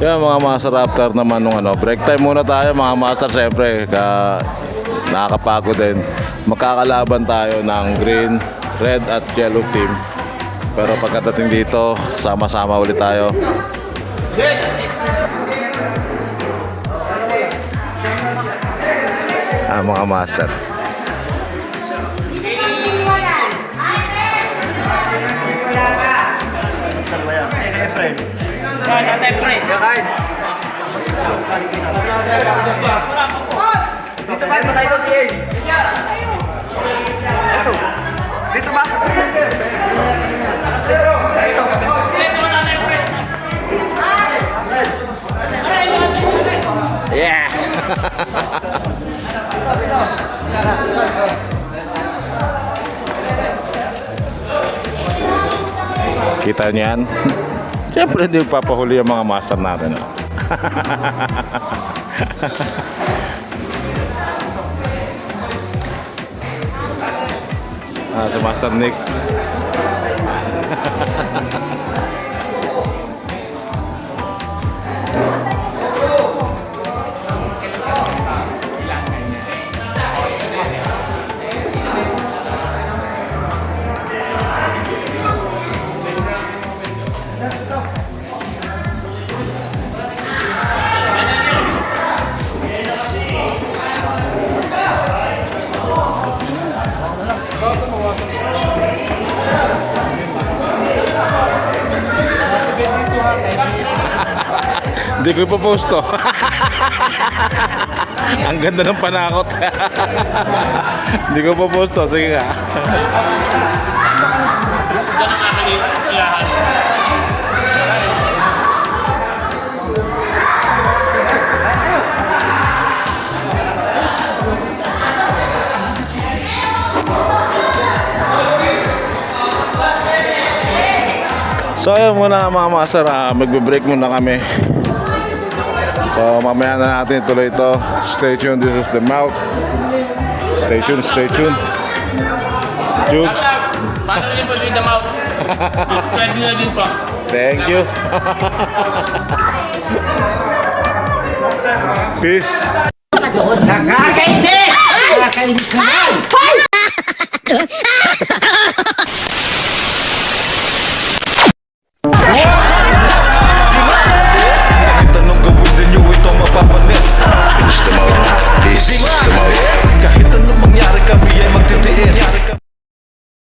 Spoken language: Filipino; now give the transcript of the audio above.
Yan mga master, after naman nung break time muna tayo mga master. Siyempre nakakapagod din. Magkakalaban tayo ng green, red at yellow team. Pero pagkadating dito, sama-sama ulit tayo. Mga master. Dito ba? Patay doon, Ian. Dito ba? Yeah! Kita niyo yan? Siyempre hindi papahuli ang mga master natin. Si Master Nick. Hindi ko ipopost to. Ang ganda ng panakot. Hindi ko ipopost to. Sige nga. So ayun muna mga master, magbe-break muna kami. So mamaya na natin tuloy ito. Stay tuned, this is the mouth. Stay tuned, stay tuned. Jugs. Paano niyo po yung the mouth? Pwede na din po. Thank you. Peace. Nakakaindi! Nakakaindi ka na!